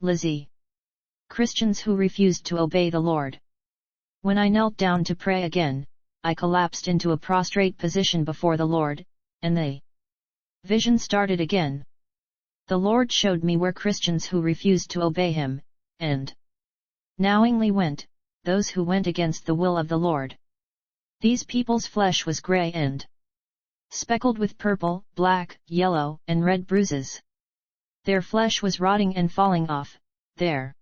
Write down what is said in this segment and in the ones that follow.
LIZZY. Christians who refused to obey the Lord. When I knelt down to pray again, I collapsed into a prostrate position before the Lord, and the vision started again. The Lord showed me where Christians who refused to obey Him, and knowingly went, those who went against the will of the Lord. These people's flesh was grey and speckled with purple, black, yellow, and red bruises. Their flesh was rotting and falling off, their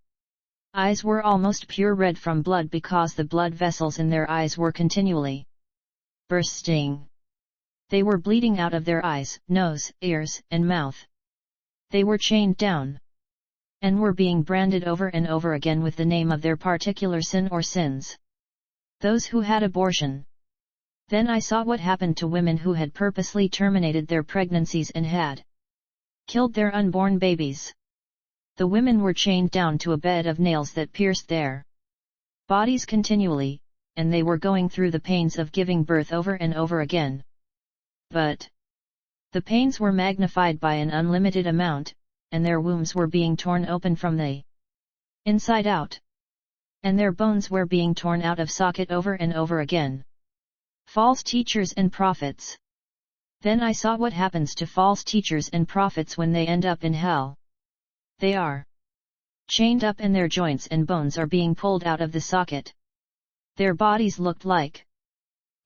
eyes were almost pure red from blood because the blood vessels in their eyes were continually bursting. They were bleeding out of their eyes, nose, ears, and mouth. They were chained down and were being branded over and over again with the name of their particular sin or sins. Those who had abortion. Then I saw what happened to women who had purposely terminated their pregnancies and had killed their unborn babies. The women were chained down to a bed of nails that pierced their bodies continually, and they were going through the pains of giving birth over and over again. But the pains were magnified by an unlimited amount, and their wombs were being torn open from the inside out, and their bones were being torn out of socket over and over again. False teachers and prophets. Then I saw what happens to false teachers and prophets when they end up in hell. They are chained up and their joints and bones are being pulled out of the socket. Their bodies looked like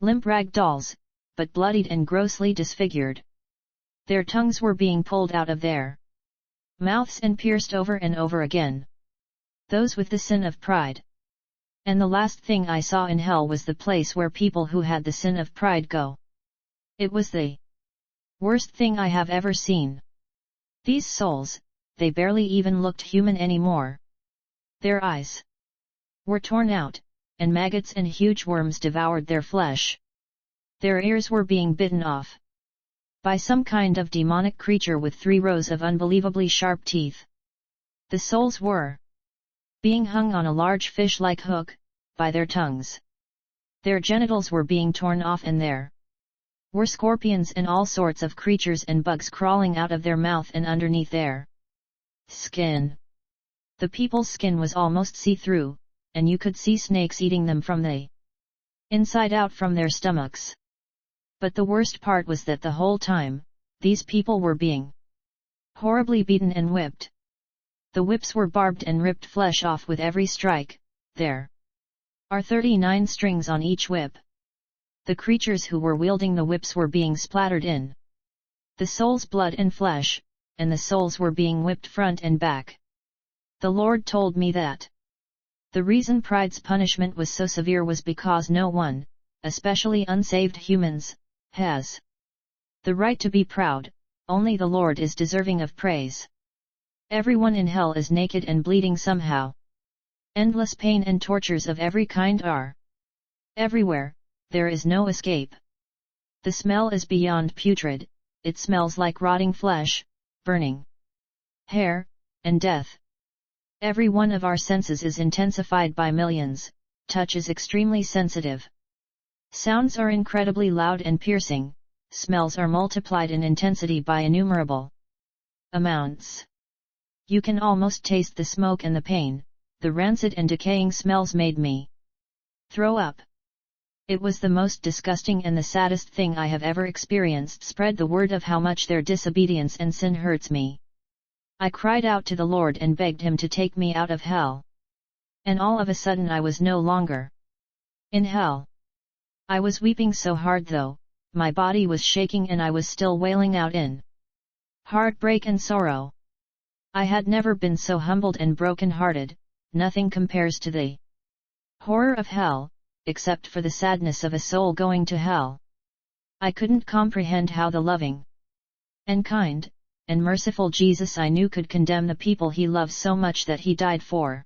limp rag dolls, but bloodied and grossly disfigured. Their tongues were being pulled out of their mouths and pierced over and over again. Those with the sin of pride. And the last thing I saw in hell was the place where people who had the sin of pride go. It was the worst thing I have ever seen. These souls, they barely even looked human anymore. Their eyes were torn out, and maggots and huge worms devoured their flesh. Their ears were being bitten off by some kind of demonic creature with 3 rows of unbelievably sharp teeth. The souls were being hung on a large fish-like hook, by their tongues. Their genitals were being torn off and there were scorpions and all sorts of creatures and bugs crawling out of their mouth and underneath their skin. The people's skin was almost see-through, and you could see snakes eating them from the inside out from their stomachs. But the worst part was that the whole time, these people were being horribly beaten and whipped. The whips were barbed and ripped flesh off with every strike. There are 39 strings on each whip. The creatures who were wielding the whips were being splattered in the soul's blood and flesh, and the souls were being whipped front and back. The Lord told me that the reason pride's punishment was so severe was because no one, especially unsaved humans, has the right to be proud. Only the Lord is deserving of praise. Everyone in hell is naked and bleeding somehow. Endless pain and tortures of every kind are everywhere. There is no escape. The smell is beyond putrid. It smells like rotting flesh, burning hair, and death. Every one of our senses is intensified by millions. Touch is extremely sensitive. Sounds are incredibly loud and piercing. Smells are multiplied in intensity by innumerable amounts. You can almost taste the smoke and the pain. The rancid and decaying smells made me throw up. It was the most disgusting and the saddest thing I have ever experienced. Spread the word of how much their disobedience and sin hurts me. I cried out to the Lord and begged Him to take me out of hell. And all of a sudden I was no longer in hell. I was weeping so hard though, my body was shaking and I was still wailing out in heartbreak and sorrow. I had never been so humbled and broken-hearted. Nothing compares to the horror of hell, except for the sadness of a soul going to hell. I couldn't comprehend how the loving and kind and merciful Jesus I knew could condemn the people He loves so much that He died for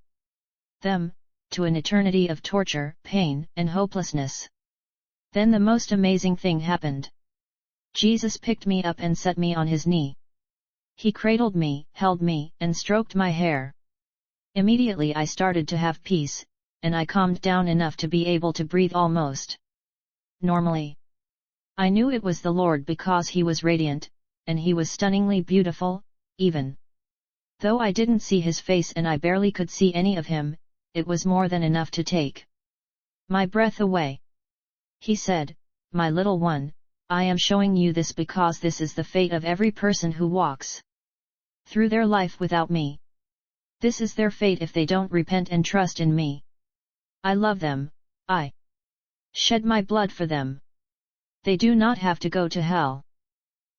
them, to an eternity of torture, pain, and hopelessness. Then the most amazing thing happened. Jesus picked me up and set me on His knee. He cradled me, held me, and stroked my hair. Immediately I started to have peace, and I calmed down enough to be able to breathe almost normally. I knew it was the Lord because He was radiant, and He was stunningly beautiful, even Though I didn't see his face and I barely could see any of him, it was more than enough to take my breath away. He said, "My little one, I am showing you this because this is the fate of every person who walks through their life without me. This is their fate if they don't repent and trust in me. I love them, I shed my blood for them. They do not have to go to hell.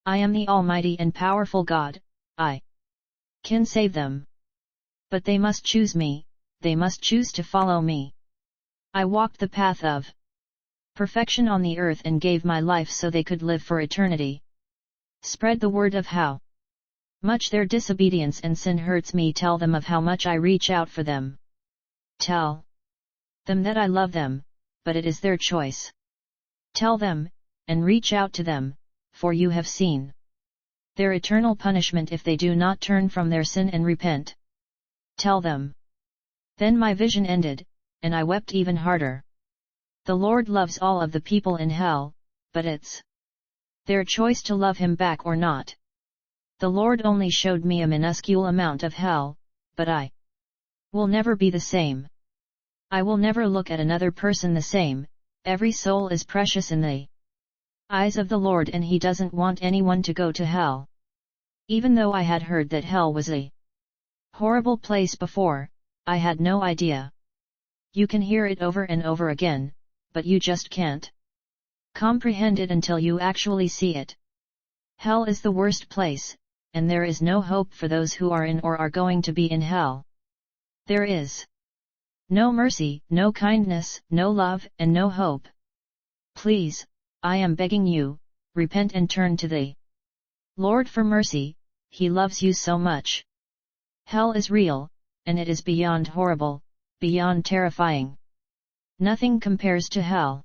I am the Almighty and powerful God, I can save them. But they must choose me, they must choose to follow me. I walked the path of perfection on the earth and gave my life so they could live for eternity. Spread the word of how much their disobedience and sin hurts me. Tell them of how much I reach out for them. Tell them that I love them, but it is their choice. Tell them, and reach out to them, for you have seen their eternal punishment if they do not turn from their sin and repent. Tell them." Then my vision ended, and I wept even harder. The Lord loves all of the people in hell, but it's their choice to love him back or not. The Lord only showed me a minuscule amount of hell, but I will never be the same. I will never look at another person the same. Every soul is precious in the eyes of the Lord, and he doesn't want anyone to go to hell. Even though I had heard that hell was a horrible place before, I had no idea. You can hear it over and over again, but you just can't comprehend it until you actually see it. Hell is the worst place, and there is no hope for those who are in or are going to be in hell. There is no mercy, no kindness, no love, and no hope. Please, I am begging you, repent and turn to the Lord for mercy. He loves you so much. Hell is real, and it is beyond horrible, beyond terrifying. Nothing compares to hell.